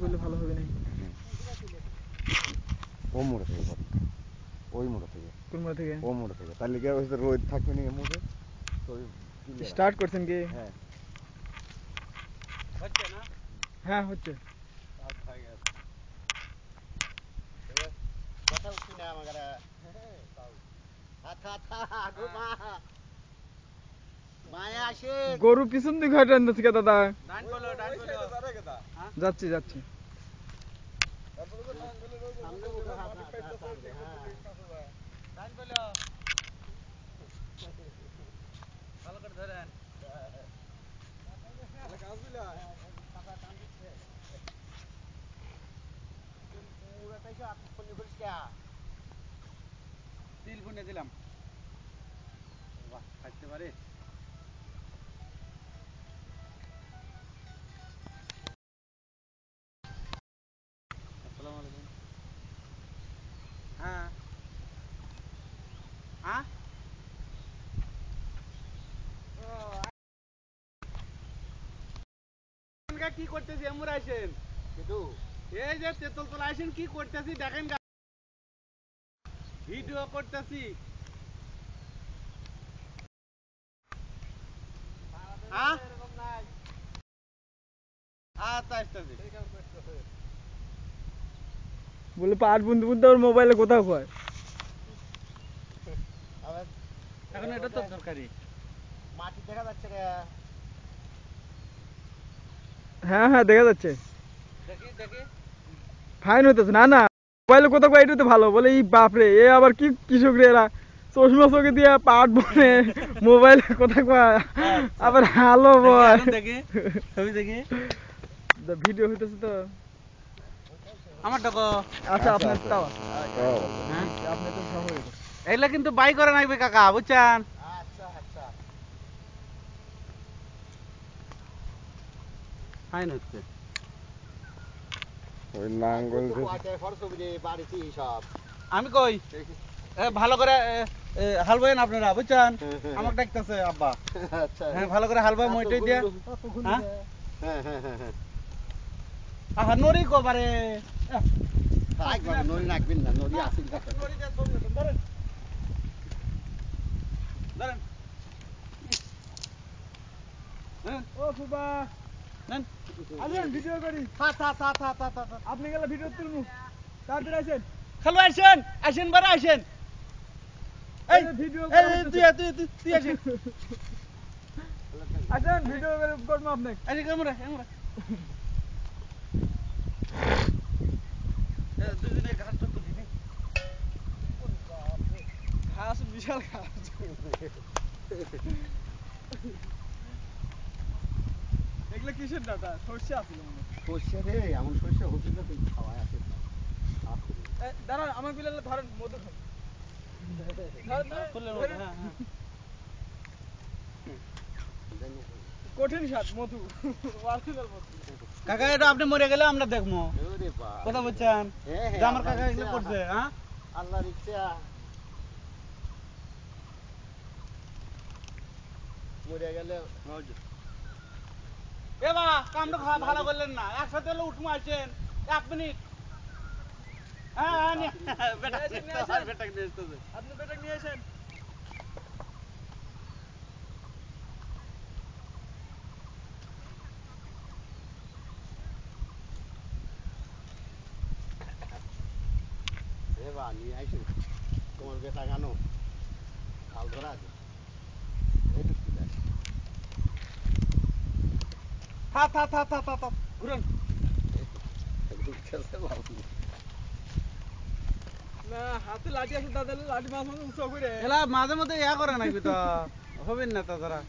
বললে ভালো হবে না। ও মোড়ে থেকে ওই মোড়ে থেকে কোন মোড় থেকে? ও মোড়ে থেকে তাহলে কি ওই রোদ থাকবে না মোড়ে তো স্টার্ট করছেন কি? হ্যাঁ হচ্ছে না? হ্যাঁ হচ্ছে। কথা উঠছি না আমার মায়া আসে গরু পিছন দিকে হাঁটেন থেকে দাদা। যাচ্ছি যাচ্ছি। ভালো করে ধরেন তিল বুনে দিলাম থাকতে পারে আসসালামু আলাইকুম হ্যাঁ হ্যাঁ কি করতেছি এমন আছেন এই যে তেতুল তোলা আসেন কি করতেছি দেখেন ভিডিও করতেছি বলে পাট বুনতে বুনতে ওর মোবাইলে কোথাও হয়। এখন এটা তো দরকারি মাটি দেখা যাচ্ছে রে হ্যাঁ হ্যাঁ দেখা যাচ্ছে। দেখি দেখি ফাইন হইতেছে না না মোবাইলে কোথাও কয় এটাতে ভালো বলে এই বাপরে এ আবার কি কৃষক রে এরা চশমা চোখে দিয়ে পাট বনে মোবাইলে কোথাও কয় আবার হ্যালো বয় দেখি ছবি দেখি ভিডিও হইতেছে তো আমার টাকা আচ্ছা আপনার তাও হ্যাঁ আপনি তো সহ এগুলা কিন্তু বাই করে নাইবে কাকা বুঝছেন আচ্ছা আচ্ছা ফাইন হচ্ছে ওই নাঙ্গল আমি কই ভালো করে হাল বয়েন আপনারা বুঝছেন আমাকে ডাকতেছে আব্বা হ্যাঁ ভালো করে হাল বয় মইটাই দিয়ে হ্যাঁ আহা নরি কবারে নরি রাখবেন না নরি আসিল ধরেন ধরেন ও ফুবা নেন আসেন ভিডিও করি। থা আপনি গেলে ভিডিও তুলমু তাড়াতাড়ি আসেন। খালো আসেন আসেন বারে আসেন এই ভিডিও তুই আসেন আসেন ভিডিও করবো আপনাকে। আরে ক্যামেরা দুজনে ঘাস তো তুলি ঘাস বিশাল ঘাস এগুলো কিসের দাদা? সর্ষে আসছিল মনে হয়। সর্ষে রে এমন সর্ষে হচ্ছে না তুই খাওয়ায় আছে দাঁড়ান আমার বিলালে ধরেন মধু খান। কঠিন স্বাদ মধু অরিজিনাল মধু। কাকা এটা আপনি মরে গেলে আমরা দেখবো কথা বলছেন যে আমার কাকা এগুলো করছে হ্যাঁ আল্লাহর ইচ্ছা মরে গেলে এ বা কামটা ভালো করলেন না একসাথে হলে উঠমু আসেন 1 মিনিট হ্যাঁ বেটা আপনি বেটা নিয়ে আসেন। এবার নিয়ে আইসো তোমার বেটা গানো হাল ধরা আছে থা ঘুরন না হাতে লাঠি আছে দাদা লাঠি মাছ মাছ উৎসব করে এলা মাঝে মধ্যে ইয়া করে নাকি তো হবেন না তাছাড়া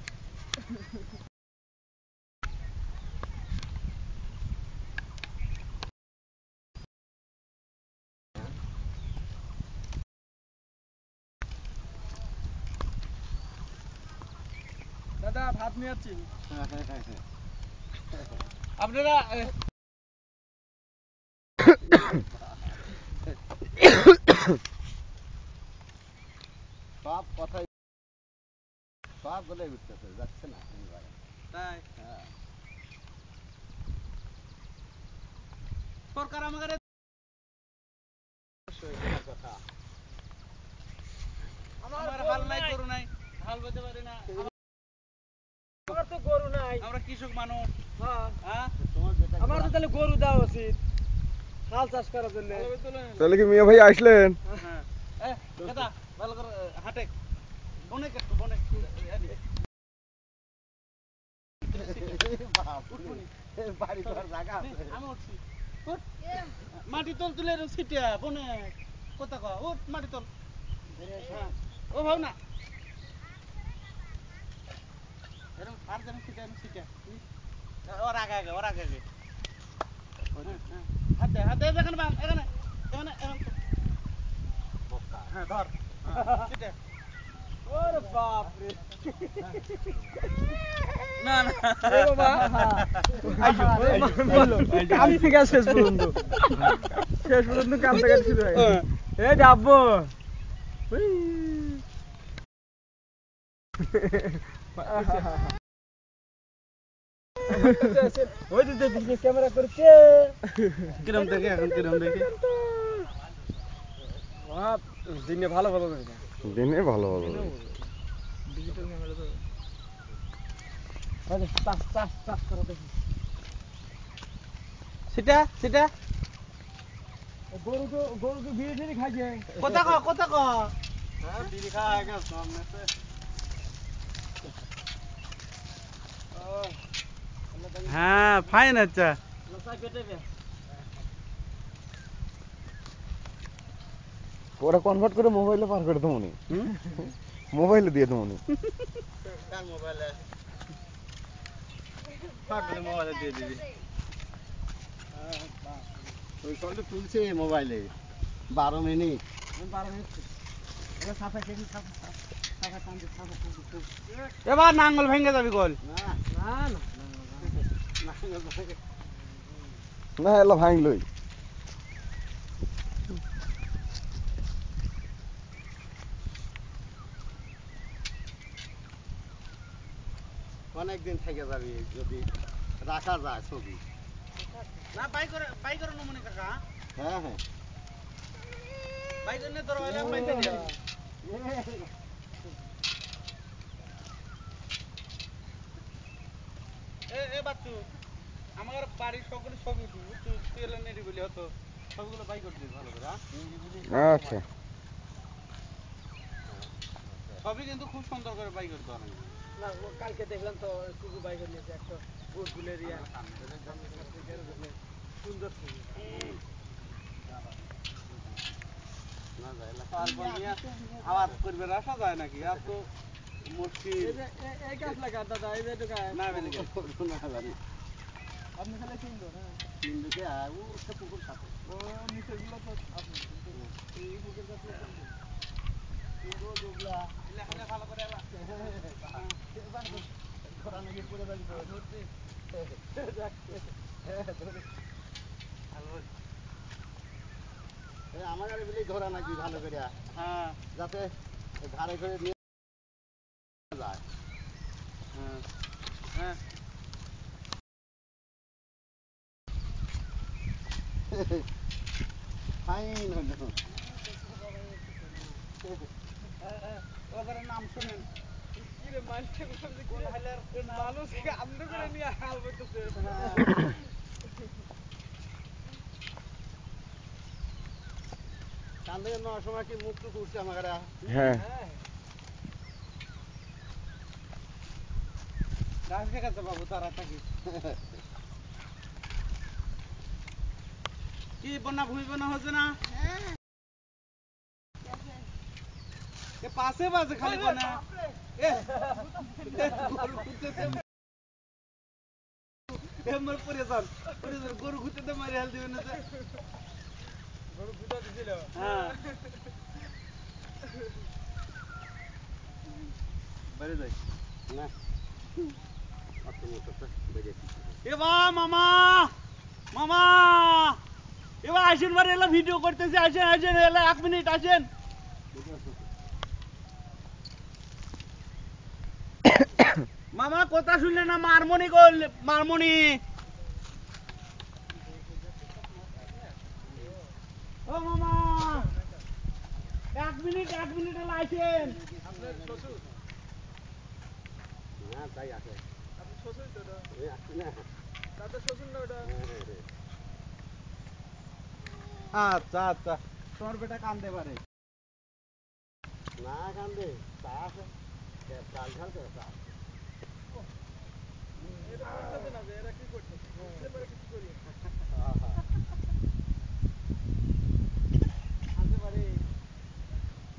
দাদা ভাত নিয়ে যাচ্ছি। আপনারা সব কথাই সব বলে উঠতেছে যাচ্ছে না তাই হ্যাঁ সরকার আমাদের আমার হাল নাই গরু নাই হাল বইতে পারি না আমার তো গরু নাই। আমরা কৃষক মানুষ হ্যাঁ, হ্যাঁ আমার তো তাহলে গরু দেওয়া উচিত হাল চাষ করার জন্য। তাহলে কি মিয়া ভাই আসলেন? হ্যাঁ দাদা ভালো করে হাঁটে বনে একটু বনে আমি উঠছি উঠ। মাটি তল তুলে ছিটিয়া বনে কোথা কয় উঠ মাটি তল হ্যাঁ ও ভাব না এরকম আর যেন ছিটিয়া ওর আগে আগে ওর আগে আগে হাতে হাতে এখানে বান এখানে এখানে এখানে হ্যাঁ ধর ছিটিয়া ওরে বাপ রে। না না এ বাবা, কাঁদতে গেছে শেষ পর্যন্ত। শেষ পর্যন্ত কাঁদতে কাঁদতে শুরু হয়। এই ডাব্বো। উই। ওই যে বিজনেস ক্যামেরা করছে। কিরম দেখে এখন কিরম দেখে বাপ, দিনে ভালো ভালো করে না। দিনে ভালো ভালো। ডিজিটাল ক্যামেরা তো। আরে পাস পাস পাস করো দেখি। সেটা সেটা গরু বিড়ি টিড়ি খাইছে। কথা ক কথা ক হ্যাঁ বিড়ি খাওয়া গেল সামনে হ্যাঁ ফাইন আচ্ছা ওরা কনভার্ট করে মোবাইলে পার করে দেবো নি, মোবাইলে দিয়ে দেবো নি। মোবাইলে পাগলে মোবাইলে দিয়ে দিবি ওই কলটা তুলছে মোবাইলে 12 মিনিট। 12 মিনিট। এটা সাফা কেজি সাফা টানতে সাফা টানতে। এবার নাঙ্গল ভেঙে যাবি কল না না। না এলা ভাঙলই। অনেকদিন থেকে যাবি যদি রাখা যায় ছবি। না বাই করে নমুনি কাকা হ্যাঁ হ্যাঁ বাই করে দরওয়াজা পাইতে এ বাচ্চু আমার বাড়ির সকলে ছবি তুই এলে নেড়ি বলি হতো সবগুলো বাই করে দিস ভালো করে আচ্ছা সবই কিন্তু খুব সুন্দর করে বাই করতে হবে না কালকে দেখলাম তো কুকু বাইক নিয়েছে একটা গোল এরিয়া সুন্দর ছবি। আবার করবে আসা যায় নাকি আর তো মুশকিল এই গাছ লাগা দাদা এই যে ঢুকায় না বেলে না জানি আপনি খালি কিনলো না তিনদিকে ও একটা পুকুর সাথে ও নিচের গুলো তো আপনি এই বুকের গাছ কিনবো দুগলা এলে ভালো করে এলা ঘোরা নাকি পুরো বাড়ি ধরতে আমার গাড়ি বলেই ধরা নাকি ভালো করে হ্যাঁ যাতে ঘাড়ে করে নিয়ে যায়। হ্যাঁ হ্যাঁ ফাইন হলো ওদের নাম শুনেন কিরে মানছে কোন হাইলার মানুষকে আন্দ করে নিয়ে হাল বইতেছে। কান্দে নেওয়ার সময় কি মুখ টুক উঠছে আমার গাড়ি হ্যাঁ গাছ দেখাতে পাবো তারা থাকি কি বন্যা ভূমি বন্যা হচ্ছে না এ পাশে পাশে খালি বন্যা এ গরু ঘুরতেছে এমন পরিজন গরু ঘুরতে মারি হাল দিবেন না গরু দুটো দিছিল। হ্যাঁ বাইরে যাই না অত মোটরটা বেরিয়ে এবা মামা মামা এবার আসেন বারে এলা ভিডিও করতেছি আসেন আসেন এলা 1 মিনিট আসেন মামা কথা শুনলে না মারমনি করলে মারমনি মিনিট 1 মিনিট হলো আইছেন না তাই আছে আপনি শ্বশুর তো ওটা এই আসছে না দাদা শ্বশুর না ওটা আচ্ছা আচ্ছা তোমার বেটা কান্দে পারে না কান্দে চা আছে চাল ঝাল করে চা এটা করতেছে না যে এরা কি করতেছে বুঝতে পারে কিছু করি আনতে পারে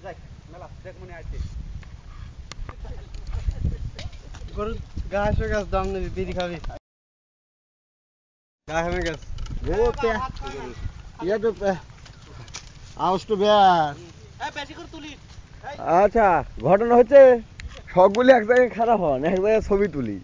যাই মেলা দেখ মনে আছে গরু ঘাস হয়ে গেছে দাম নেই বিড়ি খাবি ঘাস হয়ে গেছে ওতে ইয়া তো আউস তো বেয়ার বেশি করে তুলি আচ্ছা ঘটনা হচ্ছে সবগুলি এক জায়গায় খারাপ হন এক জায়গায় ছবি তুলি